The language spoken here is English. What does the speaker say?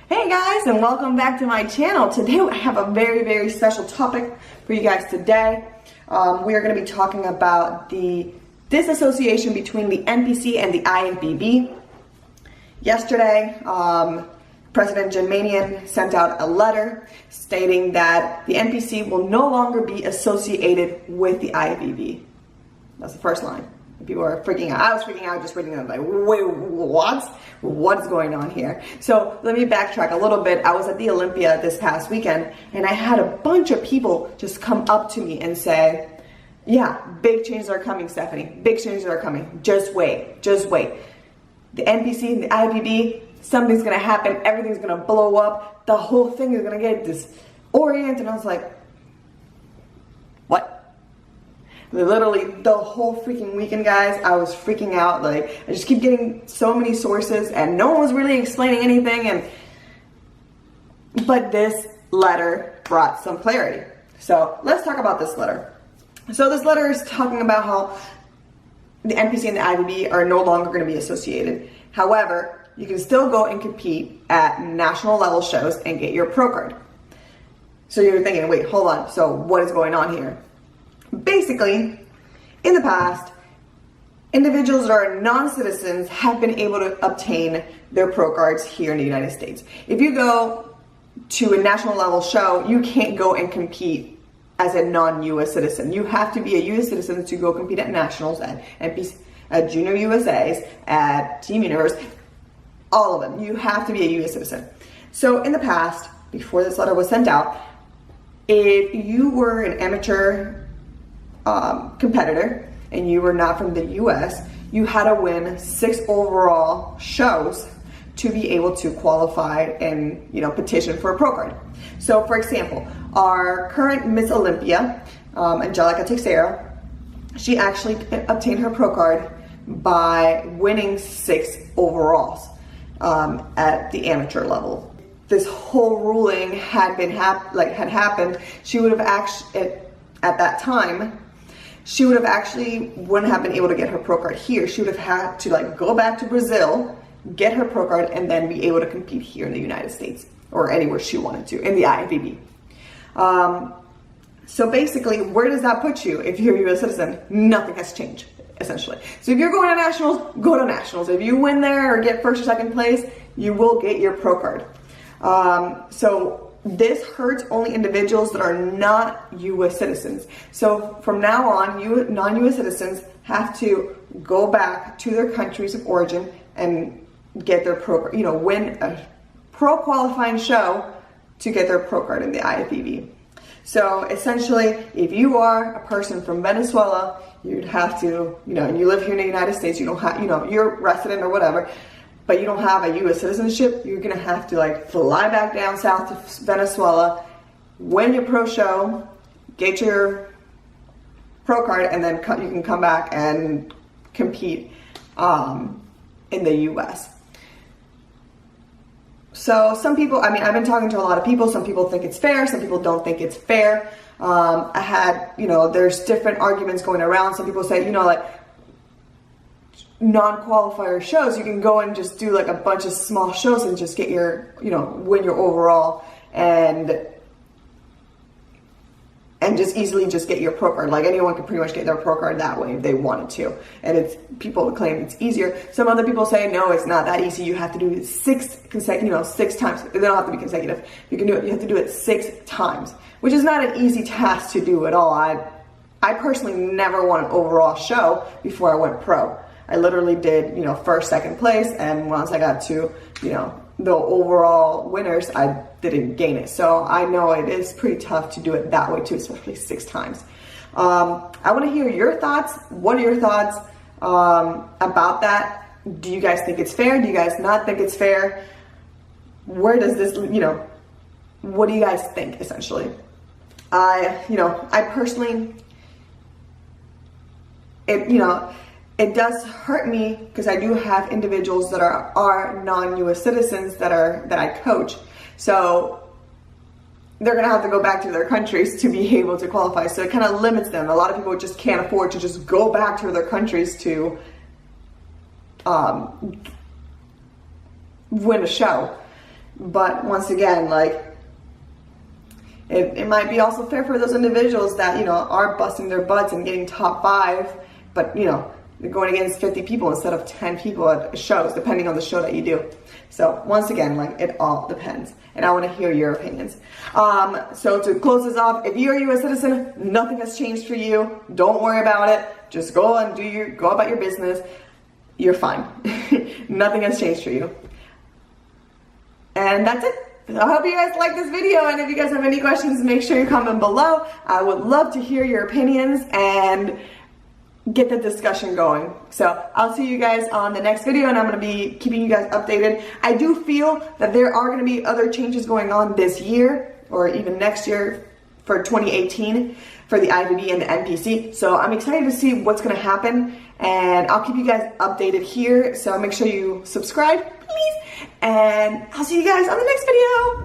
Hey guys, and welcome back to my channel. Today I have a very special topic for you guys today. We are going to be talking about the disassociation between the NPC and the IFBB. Yesterday, President Germanian sent out a letter stating that the NPC will no longer be associated with the IFBB. That's the first line. People are freaking out. I was freaking out just reading it. Like, wait, what? What's going on here? So let me backtrack a little bit. I was at the Olympia this past weekend, and I had a bunch of people just come up to me and say, yeah, big changes are coming, Stephanie. Big changes are coming. Just wait. Just wait. The NPC and the IFBB, something's going to happen. Everything's going to blow up. The whole thing is going to get disoriented. And I was like, what? Literally the whole freaking weekend, guys, I was freaking out. Like, I just keep getting so many sources and no one was really explaining anything. But this letter brought some clarity. So let's talk about this letter. So this letter is talking about how the NPC and the IFBB are no longer going to be associated. However, you can still go and compete at national level shows and get your pro card. So you're thinking, wait, hold on. So what is going on here? Basically, in the past, individuals that are non-citizens have been able to obtain their pro cards here in the United States. If you go to a national level show, you can't go and compete as a non-US citizen. You have to be a US citizen to go compete at nationals, at NPC, at Junior USAs, at Team Universe, all of them. You have to be a US citizen. So in the past, before this letter was sent out, if you were an amateur competitor and you were not from the US, you had to win 6 overall shows to be able to qualify and, petition for a pro card. So for example, our current Miss Olympia, Angelica Teixeira, she actually obtained her pro card by winning 6 overalls at the amateur level. This whole ruling had happened, she would have actually, at that time, she would have actually wouldn't have been able to get her pro card here. She would have had to go back to Brazil, get her pro card, and then be able to compete here in the United States or anywhere she wanted to in the IFBB. So basically, where does that put you if you're a U.S. citizen? Nothing has changed, essentially. So if you're going to nationals, go to nationals. If you win there or get first or second place, you will get your pro card. So this hurts only individuals that are not U.S. citizens. So from now on, non-U.S. citizens have to go back to their countries of origin and get their pro, win a pro qualifying show to get their pro card in the IFBB. So essentially, if you are a person from Venezuela, you'd have to, and you live here in the United States, you don't have, you're resident or whatever, but you don't have a U.S. citizenship, you're gonna have to fly back down south to Venezuela, win your pro show, get your pro card, and then you can come back and compete in the U.S. So some people, I've been talking to a lot of people, some people think it's fair, some people don't think it's fair. I had, there's different arguments going around. Some people say, non-qualifier shows, you can go and just do a bunch of small shows and just get your, win your overall and just easily just get your pro card. Anyone can pretty much get their pro card that way if they wanted to. And people claim it's easier. Some other people say, no, it's not that easy. You have to do it 6 times. They don't have to be consecutive. You can do it. You have to do it 6 times, which is not an easy task to do at all. I personally never won an overall show before I went pro. I literally did, first, second place, and once I got to, the overall winners, I didn't gain it. So I know it is pretty tough to do it that way too, especially 6 times. I want to hear your thoughts. What are your thoughts about that? Do you guys think it's fair? Do you guys not think it's fair? Where does this, what do you guys think, essentially? I personally, it does hurt me because I do have individuals that are non-US citizens that I coach. So they're gonna have to go back to their countries to be able to qualify. So it kind of limits them. A lot of people just can't afford to just go back to their countries to win a show. But once again, like, it might be also fair for those individuals that, you know, are busting their butts and getting top 5, but, you know, they're going against 50 people instead of 10 people at shows, depending on the show that you do. So once again, like, it all depends. And I want to hear your opinions. So to close this off, if you're a U.S. citizen, nothing has changed for you. Don't worry about it. Just go and go about your business. You're fine. Nothing has changed for you. And that's it. I hope you guys like this video, and if you guys have any questions, make sure you comment below. I would love to hear your opinions and get the discussion going. So I'll see you guys on the next video, and I'm going to be keeping you guys updated. I do feel that there are going to be other changes going on this year, or even next year for 2018 for the IFBB and the NPC. So I'm excited to see what's going to happen, and I'll keep you guys updated here. So make sure you subscribe, please. And I'll see you guys on the next video.